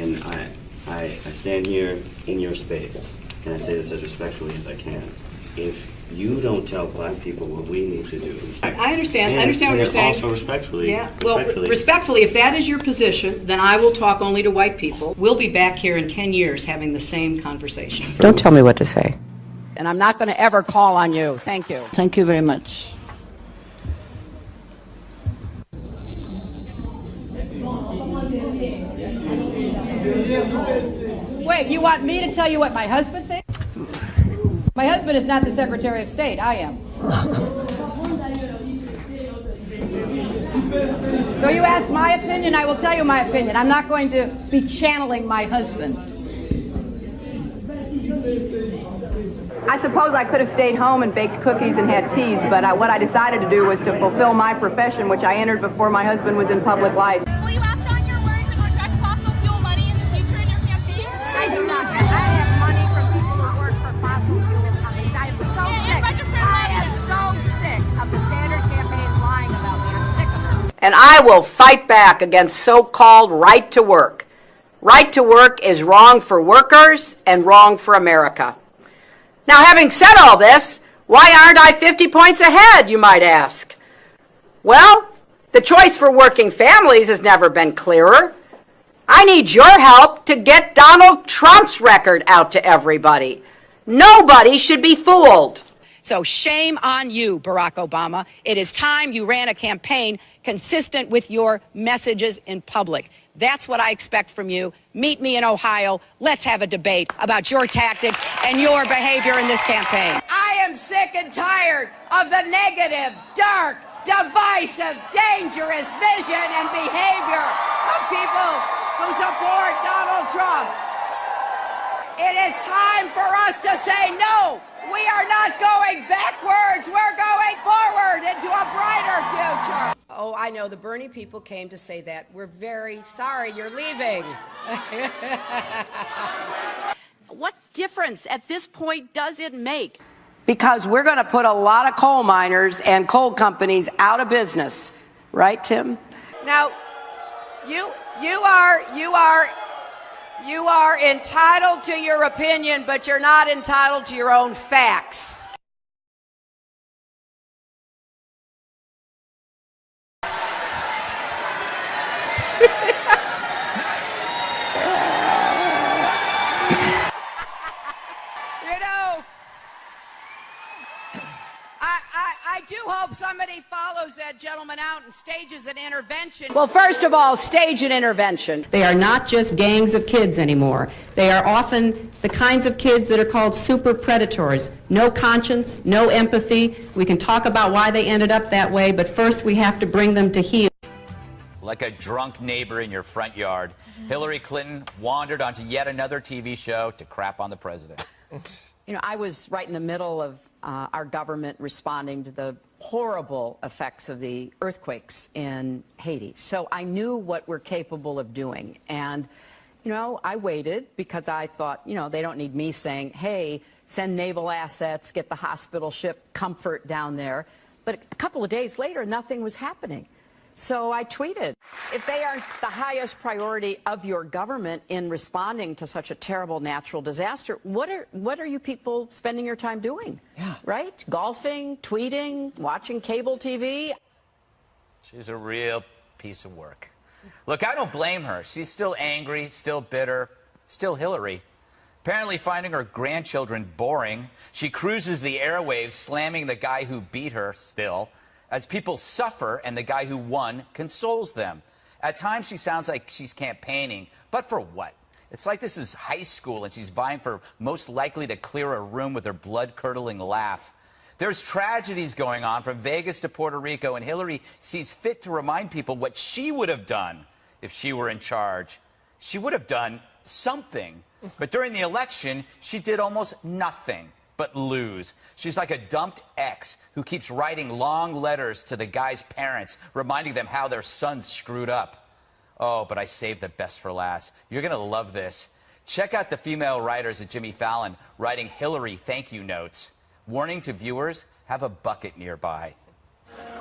and I stand here in your space, and I say this as respectfully as I can. If you don't tell black people what we need to do. I understand what you're saying. Also respectfully. Yeah. Well, respectfully, if that is your position, then I will talk only to white people. We'll be back here in 10 years having the same conversation. Don't tell me what to say. And I'm not going to ever call on you. Thank you. Thank you very much. Wait, you want me to tell you what my husband thinks? My husband is not the Secretary of State. I am. So you ask my opinion, I will tell you my opinion. I'm not going to be channeling my husband. I suppose I could have stayed home and baked cookies and had teas, but what I decided to do was to fulfill my profession, which I entered before my husband was in public life. Will you act on your words and reject fossil fuel money in the future in your campaign? I do not. I have money from people who work for fossil fuel companies. I am so sick. I am so sick of the Sanders campaign lying about me. I'm sick of it. And I will fight back against so-called right to work. Right to work is wrong for workers and wrong for America. Now, having said all this, why aren't I 50 points ahead, you might ask? Well, the choice for working families has never been clearer. I need your help to get Donald Trump's record out to everybody. Nobody should be fooled. So shame on you, Barack Obama. It is time you ran a campaign consistent with your messages in public. That's what I expect from you. Meet me in Ohio. Let's have a debate about your tactics and your behavior in this campaign. I am sick and tired of the negative, dark, divisive, dangerous vision and behavior of people who support Donald Trump. It is time for us to say no. We are not going backwards. We're going forward into a brighter future. Oh, I know. The Bernie people came to say that. We're very sorry you're leaving. What difference at this point does it make? Because we're going to put a lot of coal miners and coal companies out of business. Right, Tim? Now, you are entitled to your opinion, but you're not entitled to your own facts. I do hope somebody follows that gentleman out and stages an intervention. Well, first of all, stage an intervention. They are not just gangs of kids anymore. They are often the kinds of kids that are called super predators. No conscience, no empathy. We can talk about why they ended up that way, but first we have to bring them to heel. Like a drunk neighbor in your front yard, Hillary Clinton wandered onto yet another TV show to crap on the president. You know, I was right in the middle of our government responding to the horrible effects of the earthquakes in Haiti. So I knew what we're capable of doing. And, you know, I waited because I thought, you know, they don't need me saying, hey, send naval assets, get the hospital ship Comfort down there. But a couple of days later, nothing was happening. So I tweeted, if they aren't the highest priority of your government in responding to such a terrible natural disaster, what are you people spending your time doing? Yeah. Right? Golfing, tweeting, watching cable TV? She's a real piece of work. Look, I don't blame her. She's still angry, still bitter, still Hillary. Apparently finding her grandchildren boring, she cruises the airwaves slamming the guy who beat her still, as people suffer and the guy who won consoles them. At times she sounds like she's campaigning, but for what? It's like this is high school and she's vying for most likely to clear a room with her blood-curdling laugh. There's tragedies going on from Vegas to Puerto Rico, and Hillary sees fit to remind people what she would have done if she were in charge. She would have done something. But during the election, she did almost nothing but lose. She's like a dumped ex who keeps writing long letters to the guy's parents, reminding them how their son screwed up. Oh, but I saved the best for last. You're going to love this. Check out the female writers at Jimmy Fallon writing Hillary thank you notes. Warning to viewers, have a bucket nearby.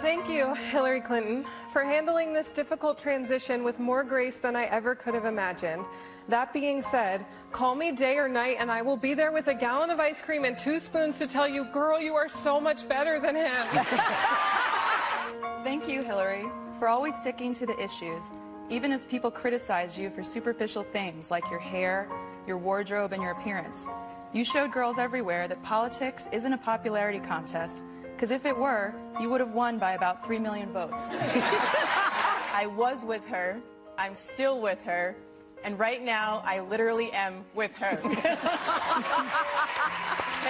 Thank you, Hillary Clinton, for handling this difficult transition with more grace than I ever could have imagined. That being said, call me day or night and I will be there with a gallon of ice cream and 2 spoons to tell you, girl, you are so much better than him. Thank you, Hillary, for always sticking to the issues, even as people criticize you for superficial things like your hair, your wardrobe, and your appearance. You showed girls everywhere that politics isn't a popularity contest, because if it were, you would have won by about 3 million votes. I was with her, I'm still with her, and right now I literally am with her. Can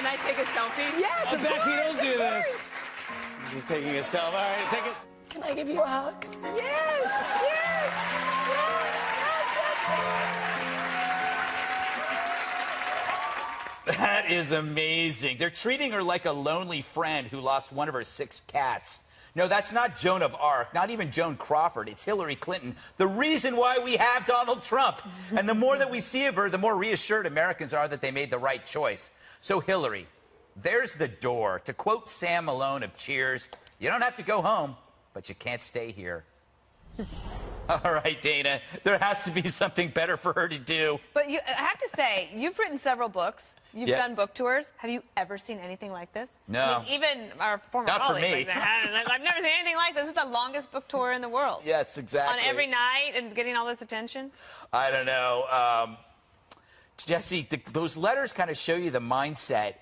I take a selfie? Yes, Becky, don't do this. She's taking a selfie. All right, take a... Can I give you a hug? Yes! That is amazing. They're treating her like a lonely friend who lost one of her 6 cats. No, that's not Joan of Arc, not even Joan Crawford. It's Hillary Clinton, the reason why we have Donald Trump. And the more that we see of her, the more reassured Americans are that they made the right choice. So, Hillary, there's the door. To quote Sam Malone of Cheers, you don't have to go home, but you can't stay here. All right, Dana, there has to be something better for her to do. But I have to say, you've written several books. You've Yeah. done book tours. Have you ever seen anything like this? No. I mean, even our former Not for colleagues. me. I've never seen anything like this. This is the longest book tour in the world. Yes, exactly. On every night and getting all this attention. I don't know. Jesse, those letters kind of show you the mindset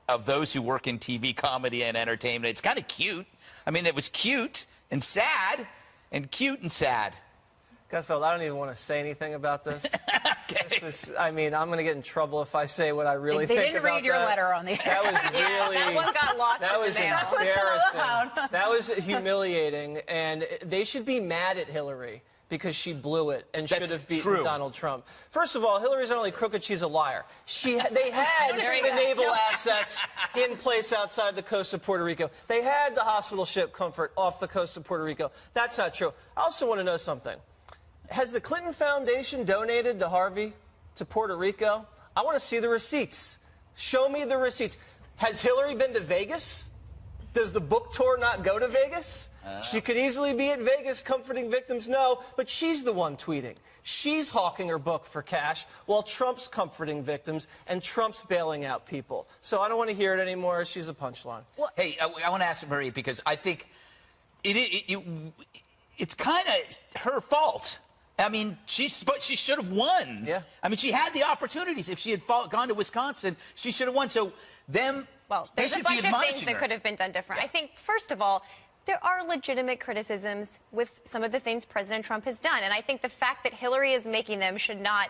of those who work in TV, comedy, and entertainment. It's kind of cute. I mean, it was cute and sad and cute and sad. Gutfeld, I don't even want to say anything about this. Okay. I mean, I'm going to get in trouble if I say what I really They think didn't about read your that. letter on the air. That was really... That one got lost That in was the mail. embarrassing. That was humiliating, and they should be mad at Hillary because she blew it and should have beaten true. Donald Trump. First of all, Hillary's not only crooked, she's a liar. They had There you the go. naval assets in place outside the coast of Puerto Rico. They had the hospital ship Comfort off the coast of Puerto Rico. That's not true. I also want to know something. Has the Clinton Foundation donated to Harvey to Puerto Rico? I want to see the receipts. Show me the receipts. Has Hillary been to Vegas? Does the book tour not go to Vegas? She could easily be at Vegas comforting victims, no, but she's the one tweeting. She's hawking her book for cash while Trump's comforting victims and Trump's bailing out people. So I don't want to hear it anymore. She's a punchline. Well, hey, I want to ask Marie because I think it's kind of her fault. I mean, she should have won. Yeah. I mean, she had the opportunities. If she had gone to Wisconsin, she should have won. So them, Well, they there's a should be bunch of admonishing things that her. could have been done different. I think, first of all, there are legitimate criticisms with some of the things President Trump has done. And I think the fact that Hillary is making them should not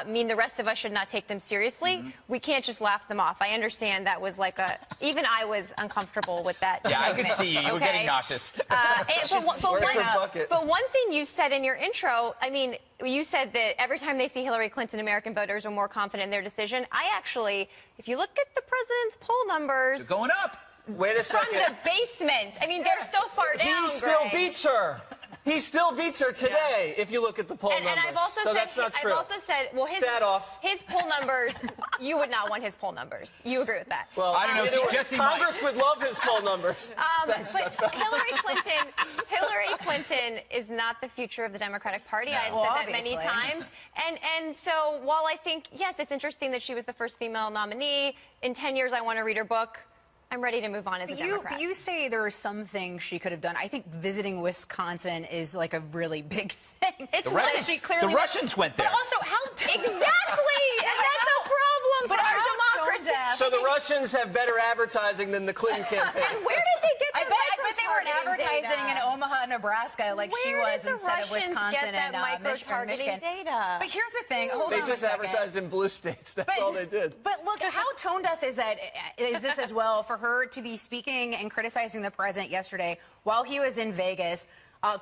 mean the rest of us should not take them seriously. Mm-hmm. We can't just laugh them off. I understand that was like even I was uncomfortable with that. Yeah, I statement, could see you. You were okay? getting nauseous. But one thing you said in your intro, I mean, you said that every time they see Hillary Clinton, American voters are more confident in their decision. I actually, if you look at the president's poll numbers, They're going up. Wait a from second. the basement. I mean, they're so far down. He still Greg. beats her. He still beats her today if you look at the poll And numbers. I've also so said, that's not true. I've also said, well, Stat off. his poll numbers, you would not want his poll numbers. You agree with that? Well, I don't know, either way, Jesse Congress would love his poll numbers. Thanks, But Gutfeld. Hillary Clinton is not the future of the Democratic Party. I've Well, said that many obviously. times. And so while I think, yes, it's interesting that she was the first female nominee, in 10 years I want to read her book. I'm ready to move on as a Democrat. You say there are some things she could have done. I think visiting Wisconsin is like a really big thing. It's The what Russians- she clearly the Russians went there. But also, how Exactly, and that's a problem for our democracy. So the Russians have better advertising than the Clinton campaign. And where did they get the I bet they weren't micro-targeting advertising data? in Omaha, Nebraska, like she Where was did the instead of Russians Wisconsin get that and micro-targeting Michigan. data? But here's the thing. Hold They on just a second. advertised in blue states. That's all they did. But look, how tone deaf is this as well for her to be speaking and criticizing the president yesterday while he was in Vegas?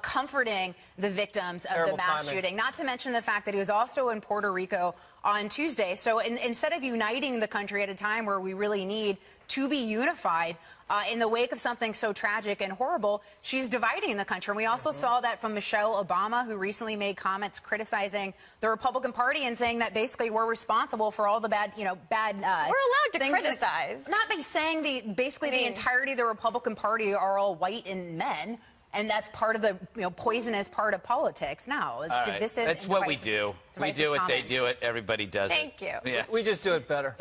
comforting the victims of Terrible the mass timing. shooting, not to mention the fact that he was also in Puerto Rico on Tuesday. So instead of uniting the country at a time where we really need to be unified in the wake of something so tragic and horrible, she's dividing the country. And we also saw that from Michelle Obama, who recently made comments criticizing the Republican Party and saying that basically we're responsible for all the bad, we're allowed to criticize. Not by saying the entirety of the Republican Party are all white and men. And that's part of the poisonous part of politics. No, it's divisive. That's what we do. We do it. They do it. Everybody does Thank it. you. Yeah. We just do it better.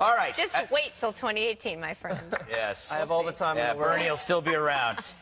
All right. Just wait till 2018, my friend. Yes. I have all the time in Yeah, the world. Bernie will still be around.